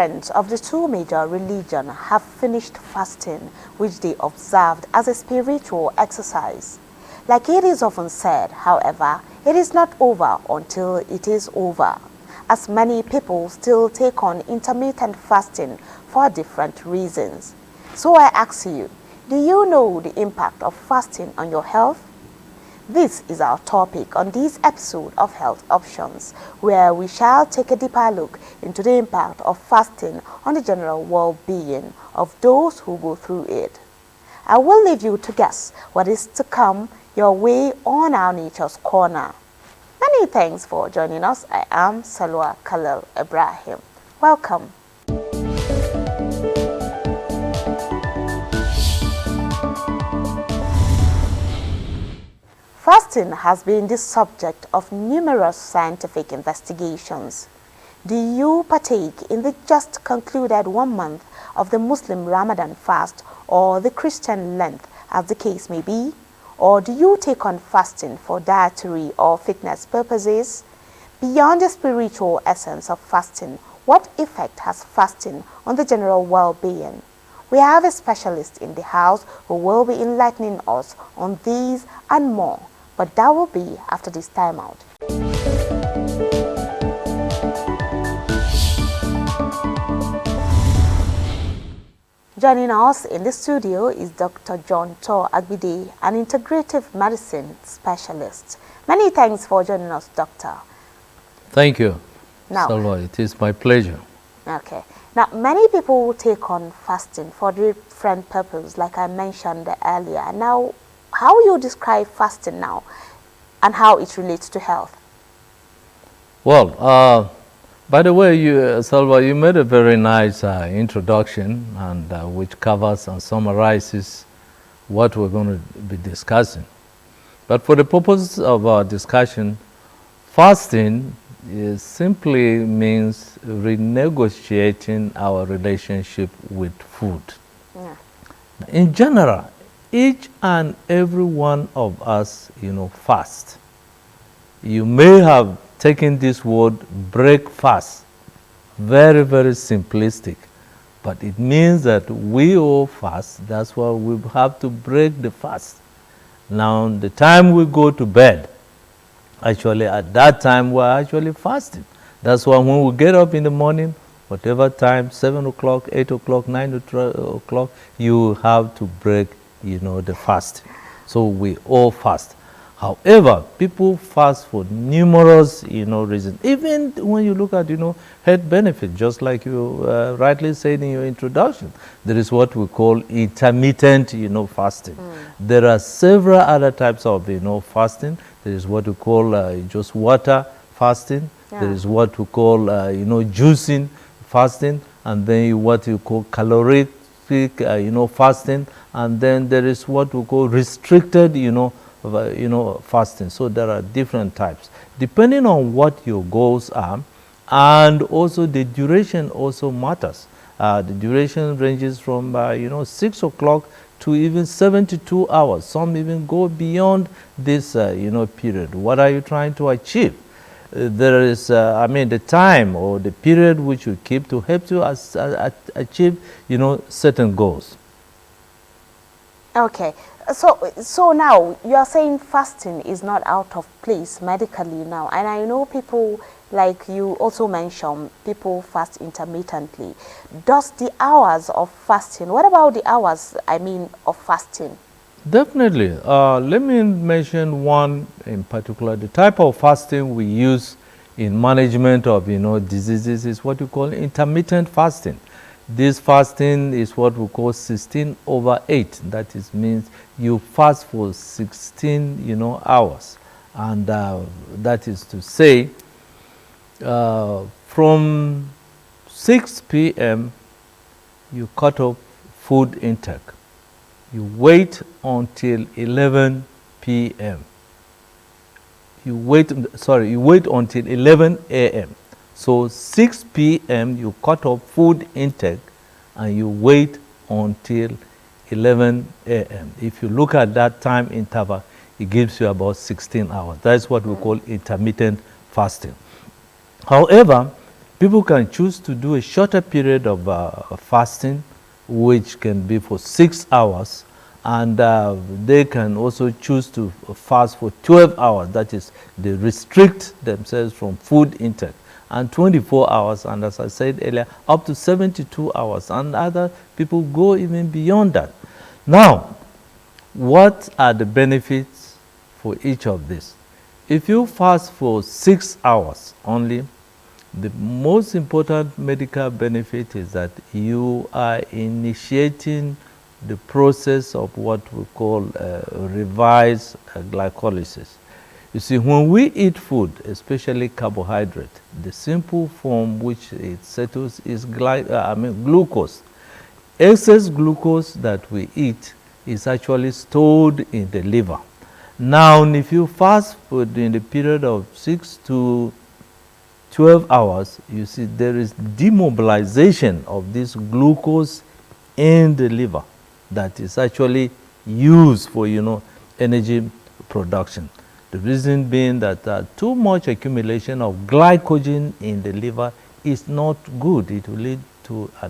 adherents of the two major religions have finished fasting, which they observed as a spiritual exercise. Like it is often said, however, it is not over until it is over, as many people still take on intermittent fasting for different reasons. So I ask you, do you know the impact of fasting on your health? This is our topic on this episode of Health Options, where we shall take a deeper look into the impact of fasting on the general well-being of those who go through it. I will leave you to guess what is to come your way on our Nature's Corner. Many thanks for joining us. I am Salwa Khalil Ibrahim. Welcome. Fasting has been the subject of numerous scientific investigations. Do you partake in the just concluded 1 month of the Muslim Ramadan fast or the Christian Lent, as the case may be? Or do you take on fasting for dietary or fitness purposes? Beyond the spiritual essence of fasting, what effect has fasting on the general well-being? We have a specialist in the house who will be enlightening us on these and more, but that will be after this timeout. Joining us in the studio is Dr. John Tor Agbide, an integrative medicine specialist. Many thanks for joining us, Doctor. Thank you, now, Salwa. It is my pleasure. Okay. Now, many people take on fasting for different purposes, like I mentioned earlier. Now, how you describe fasting now and how it relates to health? Well, by the way, Salwa, you made a very nice introduction and which covers and summarizes what we're going to be discussing. But for the purpose of our discussion, fasting simply means renegotiating our relationship with food. Yeah. In general, each and every one of us, fast. You may have taken this word breakfast, very, very simplistic, but it means that we all fast. That's why we have to break the fast. Now, the time we go to bed, actually at that time we're actually fasting. That's why when we get up in the morning, whatever time, 7 o'clock, 8 o'clock, 9 o'clock, you have to break the fast. So we all fast. However, people fast for numerous, reasons. Even when you look at, health benefit, just like you rightly said in your introduction, there is what we call intermittent, fasting. There are several other types of, fasting. There is what we call just water fasting. Yeah. There is what we call, juicing fasting, and then what you call caloric, fasting, and then there is what we call restricted, fasting. So there are different types depending on what your goals are, and also the duration also matters. The duration ranges from 6 o'clock to even 72 hours. Some even go beyond this period. What are you trying to achieve? There is the time or the period which you keep to help you achieve certain goals. Okay, so now you are saying fasting is not out of place medically now, and I know people, like you also mentioned, people fast intermittently. Does the hours of fasting, what about the hours of fasting? Definitely. Let me mention one in particular. The type of fasting we use in management of diseases is what we call intermittent fasting. This fasting is what we call 16/8. That means you fast for 16 hours, and that is to say from 6 p.m. you cut off food intake. You wait until 11 p.m. You wait until 11 a.m. So 6 p.m. you cut off food intake and you wait until 11 a.m. If you look at that time interval, it gives you about 16 hours. That's what we call intermittent fasting. However, People can choose to do a shorter period of fasting, which can be for 6 hours, and they can also choose to fast for 12 hours. That is, they restrict themselves from food intake, and 24 hours, and as I said earlier, up to 72 hours, and other people go even beyond that. Now, what are the benefits for each of this? If you fast for 6 hours only, the most important medical benefit is that you are initiating the process of what we call revised glycolysis. You see, when we eat food, especially carbohydrate, the simple form which it settles is glucose. Excess glucose that we eat is actually stored in the liver. Now, if you fast for in the period of 6 to 12 hours, you see there is demobilization of this glucose in the liver that is actually used for, energy production. The reason being that too much accumulation of glycogen in the liver is not good. It will lead to a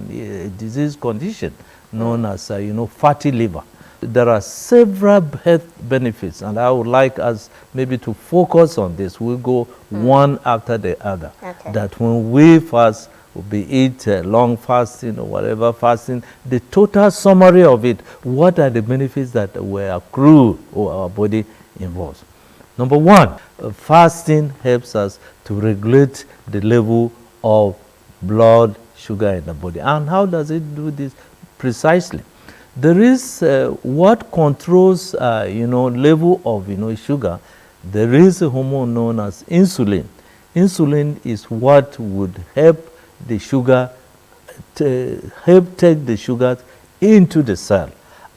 disease condition known as, fatty liver. There are several health benefits, and I would like us maybe to focus on this. We'll go one after the other. Okay. That when we fast, be it long fasting or whatever fasting, the total summary of it, what are the benefits that will accrue or our body involves? Number one, fasting helps us to regulate the level of blood sugar in the body. And how does it do this precisely? There is what controls, level of, sugar. There is a hormone known as insulin. Insulin is what would help the sugar, help take the sugar into the cell.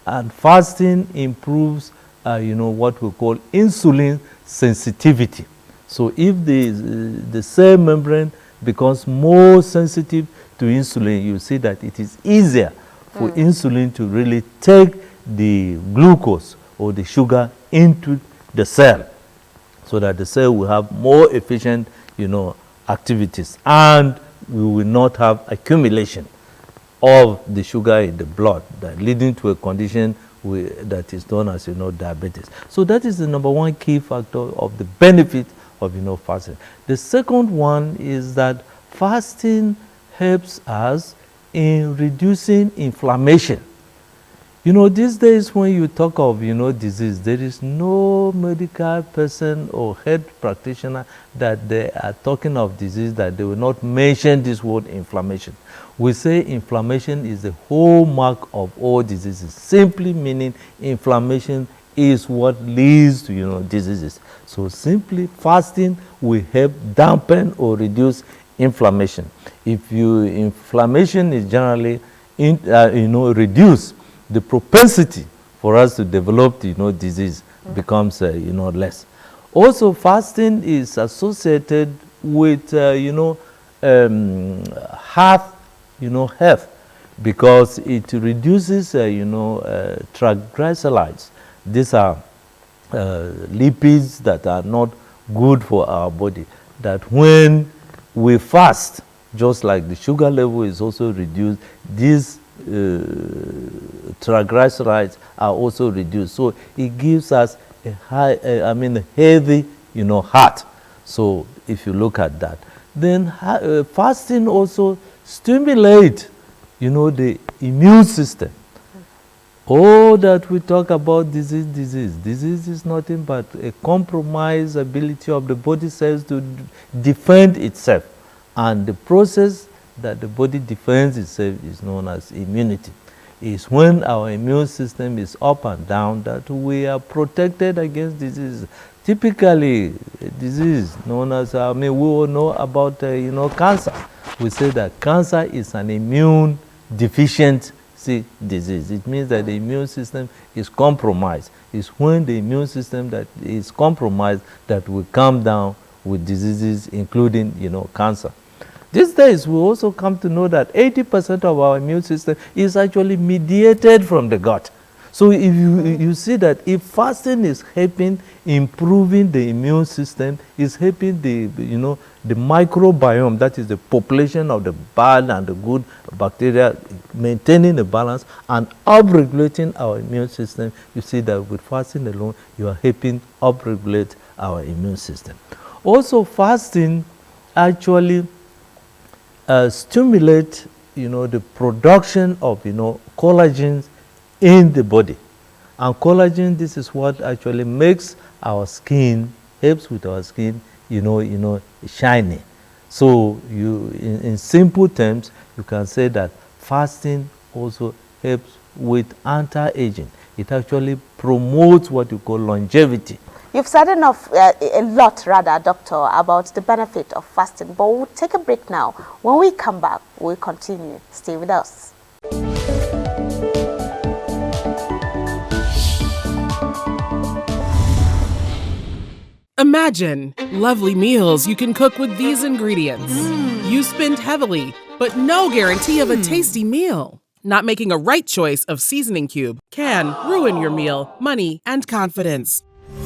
And fasting improves, what we call insulin sensitivity. So if the cell membrane becomes more sensitive to insulin, you see that it is easier for insulin to really take the glucose or the sugar into the cell, so that the cell will have more efficient, activities, and we will not have accumulation of the sugar in the blood, that leading to a condition that is known as, diabetes. So that is the number one key factor of the benefit of, fasting. The second one is that fasting helps us in reducing inflammation. These days when you talk of, disease, there is no medical person or health practitioner that they are talking of disease that they will not mention this word inflammation. We say inflammation is the hallmark of all diseases, simply meaning inflammation is what leads to, diseases. So simply fasting will help dampen or reduce inflammation. If inflammation is generally, reduced, the propensity for us to develop, disease becomes, less. Also, fasting is associated with, heart, health, because it reduces, triglycerides. These are lipids that are not good for our body. That when we fast, just like the sugar level is also reduced, these triglycerides are also reduced. So it gives us a healthy, heart. So if you look at that, then fasting also stimulates, the immune system. All that we talk about disease is nothing but a compromised ability of the body cells to defend itself. And the process that the body defends itself is known as immunity. It's when our immune system is up and down that we are protected against disease. Typically, disease known as, we all know about, cancer. We say that cancer is an immune deficiency disease. It means that the immune system is compromised. It's when the immune system that is compromised that will come down with diseases, including, cancer. These days, we also come to know that 80% of our immune system is actually mediated from the gut. So if you see that if fasting is helping improving the immune system, is helping the the microbiome, that is the population of the bad and the good bacteria, maintaining the balance and upregulating our immune system. You see that with fasting alone, you are helping upregulate our immune system. Also, fasting actually stimulate, the production of, collagen in the body. And collagen, this is what actually makes our skin, helps with our skin, shiny. So in simple terms, you can say that fasting also helps with anti-aging. It actually promotes what you call longevity. You've said a lot, Doctor, about the benefit of fasting, but we'll take a break now. When we come back, we'll continue. Stay with us. Imagine lovely meals you can cook with these ingredients. You spend heavily, but no guarantee of a tasty meal. Not making a right choice of seasoning cube can ruin your meal, money, and confidence.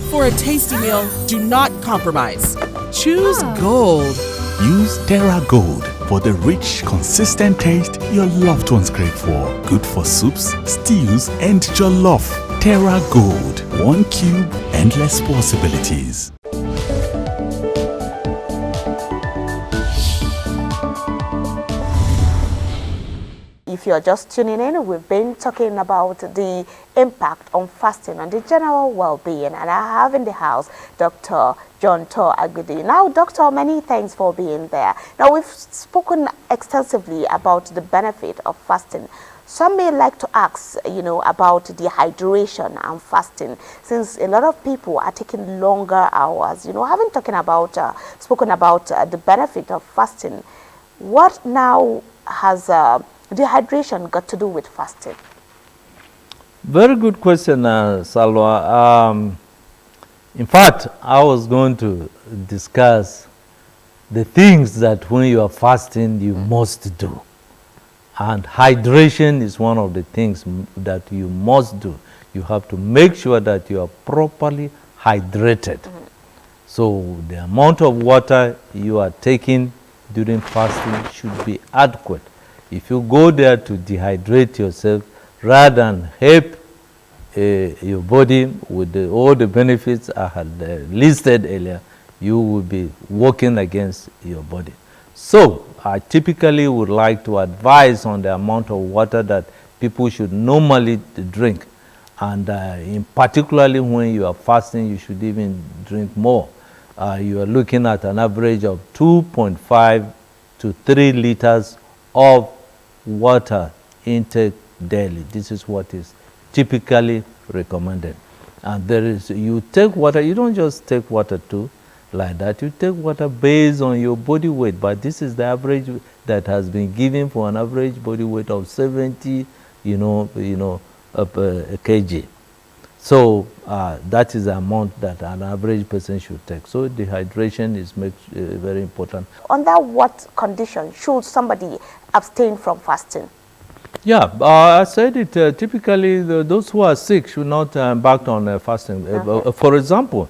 For a tasty meal, do not compromise. Choose Gold. Use Terra Gold for the rich, consistent taste your loved ones crave for. Good for soups, stews, and jollof. Terra Gold. 1 cube, endless possibilities. If you're just tuning in, we've been talking about the impact on fasting and the general well-being, and I have in the house Dr. John Tor Agbidi. Now, Doctor, many thanks for being there. Now, we've spoken extensively about the benefit of fasting. Some may like to ask, about dehydration and fasting, since a lot of people are taking longer hours. Having spoken about the benefit of fasting, what now has dehydration got to do with fasting? Very good question, Salwa. In fact, I was going to discuss the things that when you are fasting, you must do. And hydration is one of the things that you must do. You have to make sure that you are properly hydrated. So the amount of water you are taking during fasting should be adequate. If you go there to dehydrate yourself rather than help your body with all the benefits I had listed earlier, you will be working against your body. So I typically would like to advise on the amount of water that people should normally drink. And in particularly when you are fasting, you should even drink more. You are looking at an average of 2.5 to 3 liters of water intake daily. This is what is typically recommended. And you take water, you don't just take water too like that. You take water based on your body weight, but this is the average that has been given for an average body weight of 70 kg. So that is the amount that an average person should take. So dehydration is very important. Under what condition should somebody abstain from fasting? Yeah, I said it. Typically, those who are sick should not embark on fasting. Okay. For example,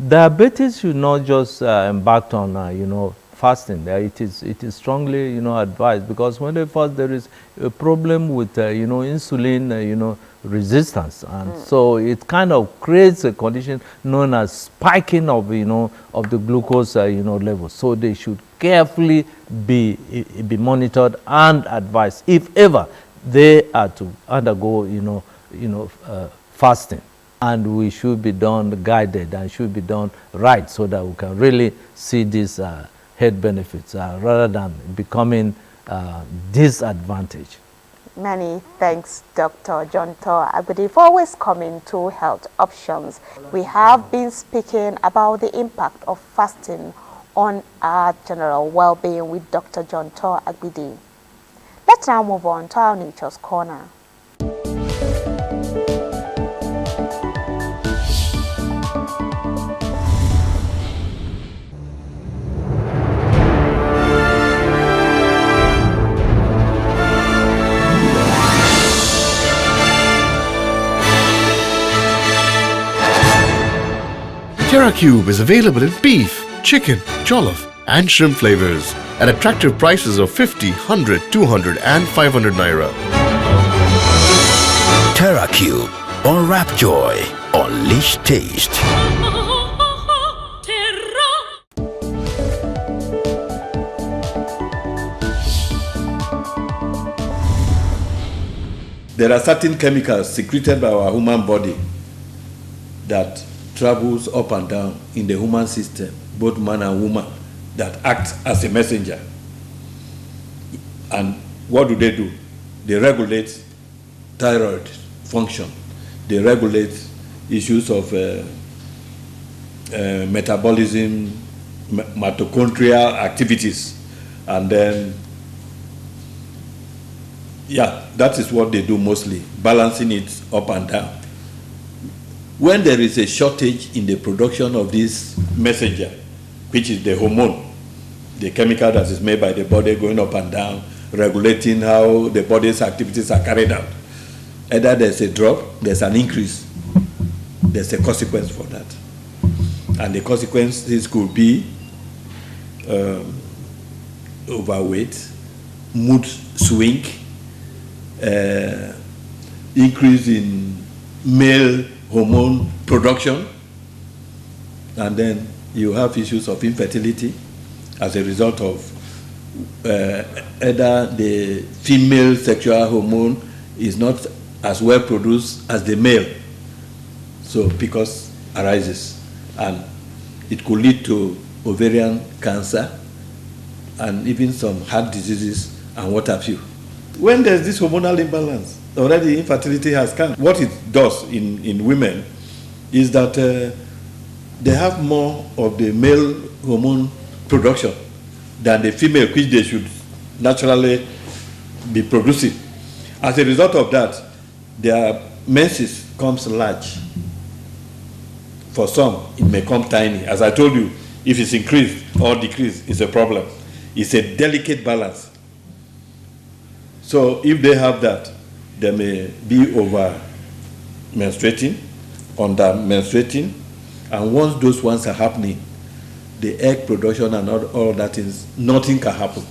diabetes should not just embark on fasting. It is strongly advised, because when they fast, there is a problem with insulin resistance, and so it kind of creates a condition known as spiking of of the glucose level. So they should carefully be monitored and advised if ever they are to undergo fasting. And we should be done guided and should be done right, so that we can really see these health benefits rather than becoming disadvantaged. Many thanks, Dr. John Tor Agbidi, for always coming to Health Options. We have been speaking about the impact of fasting on our general well-being with Dr. John Tor Agbidi. Let's now move on to our Nature's Corner. TerraCube is available in beef, chicken, jollof, and shrimp flavors at attractive prices of 50, 100, 200 and 500 naira. Terra Cube. Unwrap joy. Unleash taste. There are certain chemicals secreted by our human body that travels up and down in the human system, both man and woman, that act as a messenger. And what do? They regulate thyroid function. They regulate issues of metabolism, mitochondrial activities, and then that is what they do mostly, balancing it up and down. When there is a shortage in the production of this messenger, which is the hormone, the chemical that is made by the body going up and down, regulating how the body's activities are carried out, either there's a drop, there's an increase, there's a consequence for that. And the consequences could be overweight, mood swing, increase in male hormone production, and then you have issues of infertility as a result of either the female sexual hormone is not as well produced as the male, so PCOS arises, and it could lead to ovarian cancer and even some heart diseases and what have you. When there's this hormonal imbalance, already infertility has come. What it does in women is that they have more of the male hormone production than the female, which they should naturally be producing. As a result of that, their menses comes large. For some, it may come tiny. As I told you, if it's increased or decreased, it's a problem. It's a delicate balance. So if they have that, they may be over menstruating, under menstruating, and once those ones are happening, the egg production and all that is, nothing can happen.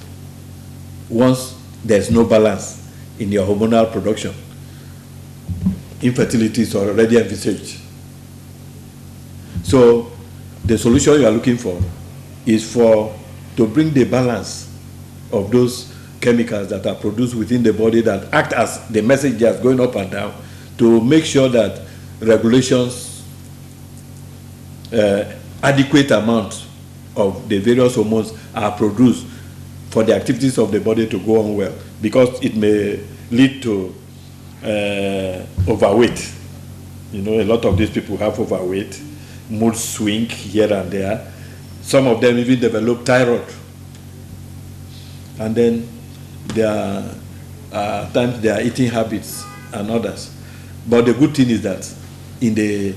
Once there's no balance in your hormonal production, infertility is already envisaged. So the solution you are looking for is to bring the balance of those chemicals that are produced within the body that act as the messengers going up and down, to make sure that regulations, adequate amount of the various hormones are produced for the activities of the body to go on well, because it may lead to overweight. You know, a lot of these people have overweight, mood swing here and there. Some of them even develop thyroid. And then there are times their eating habits and others. But the good thing is that in the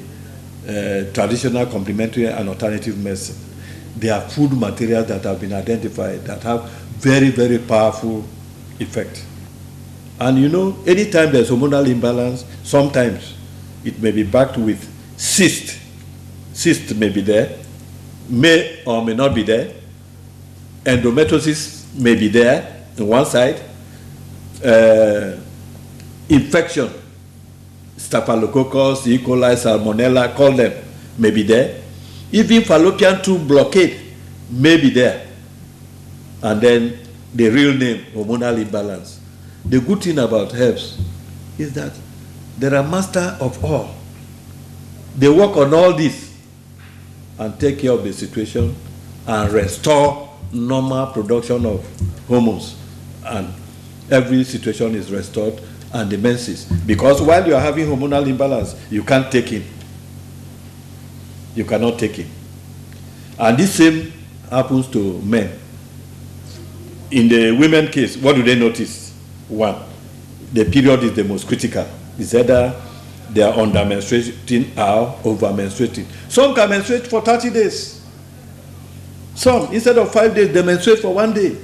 traditional complementary and alternative medicine, there are food materials that have been identified that have very, very powerful effect. And you know, anytime there's hormonal imbalance, sometimes it may be backed with cyst. Cyst may be there, may or may not be there. Endometriosis may be there on one side. Infection, Staphylococcus, E. coli, Salmonella, call them, may be there. Even fallopian tube blockade may be there. And then the real name, hormonal imbalance. The good thing about herbs is that they are master of all. They work on all this and take care of the situation and restore normal production of hormones. And every situation is restored, and the menses. Because while you are having hormonal imbalance, you can't take in. You cannot take in. And this same happens to men. In the women case, what do they notice? One, the period is the most critical. It's either they are under menstruating or over menstruating. Some can menstruate for 30 days. Some, instead of 5 days, they menstruate for 1 day.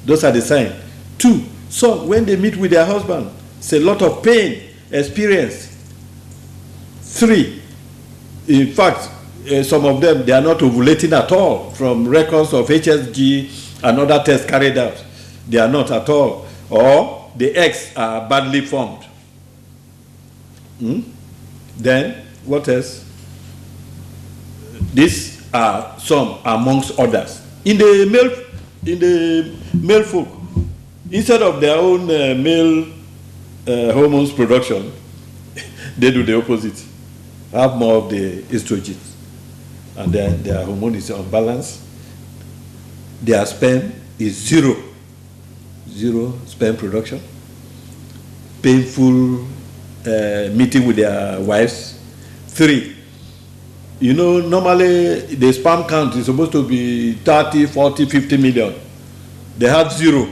Those are the signs. Two, some, when they meet with their husband, it's a lot of pain experienced. Three, in fact, some of them, they are not ovulating at all. From records of HSG and other tests carried out, they are not at all. Or the eggs are badly formed. Then, what else? These are some amongst others. In the male folk, instead of their own male hormones production, they do the opposite. Have more of the estrogens, and their hormone is unbalanced. Their sperm is zero sperm production. Painful meeting with their wives. 3, normally the sperm count is supposed to be 30, 40, 50 million. They have 0.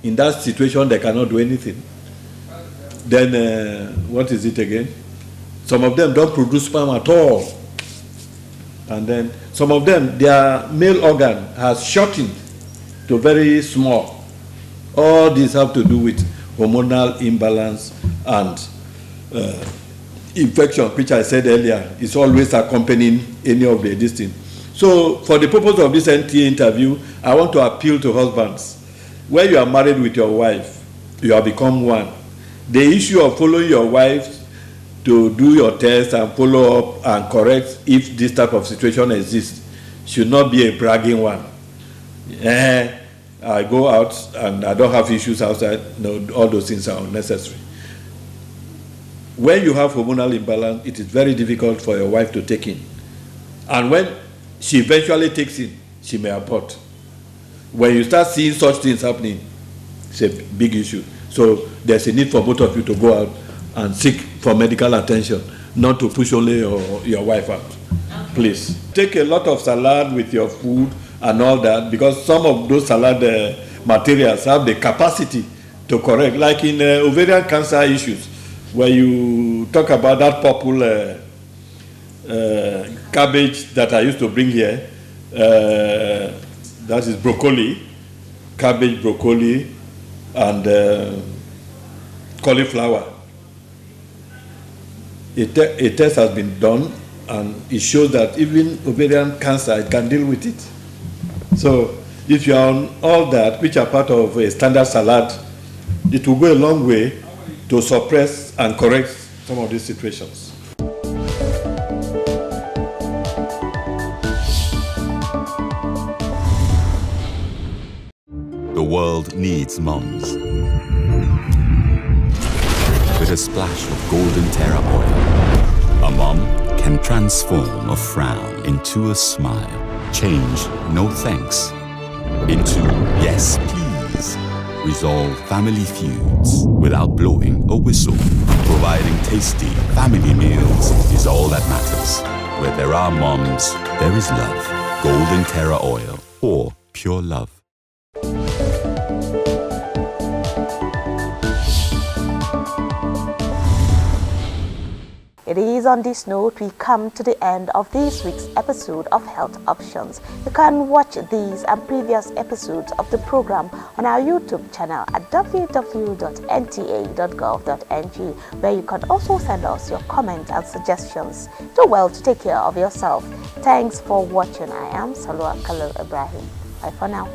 In that situation, they cannot do anything. Then, what is it again? Some of them don't produce sperm at all. And then, some of them, their male organ has shortened to very small. All these have to do with hormonal imbalance and infection, which I said earlier, is always accompanying any of these things. So, for the purpose of this NTA interview, I want to appeal to husbands. When you are married with your wife, you have become one. The issue of following your wife to do your test and follow up and correct if this type of situation exists should not be a bragging one. I go out and I don't have issues outside. No, all those things are unnecessary. When you have hormonal imbalance, it is very difficult for your wife to take in. And when she eventually takes in, she may abort. When you start seeing such things happening, it's a big issue. So there's a need for both of you to go out and seek for medical attention, not to push only your wife out. Please. Take a lot of salad with your food and all that, because some of those salad materials have the capacity to correct, like in ovarian cancer issues, where you talk about that purple cabbage that I used to bring here, that is broccoli, cabbage, broccoli, and cauliflower. A test has been done, and it shows that even ovarian cancer, it can deal with it. So if you are on all that, which are part of a standard salad, it will go a long way to suppress and correct some of these situations. The world needs mums. With a splash of golden terra oil, a mum can transform a frown into a smile. Change no thanks into yes please. Resolve family feuds without blowing a whistle. Providing tasty family meals is all that matters. Where there are moms, there is love. Golden Terra Oil, or pure love. It is on this note we come to the end of this week's episode of Health Options. You can watch these and previous episodes of the program on our YouTube channel at www.nta.gov.ng, where you can also send us your comments and suggestions. Do well to take care of yourself. Thanks for watching. I am Salwa Khalil Ibrahim. Bye for now.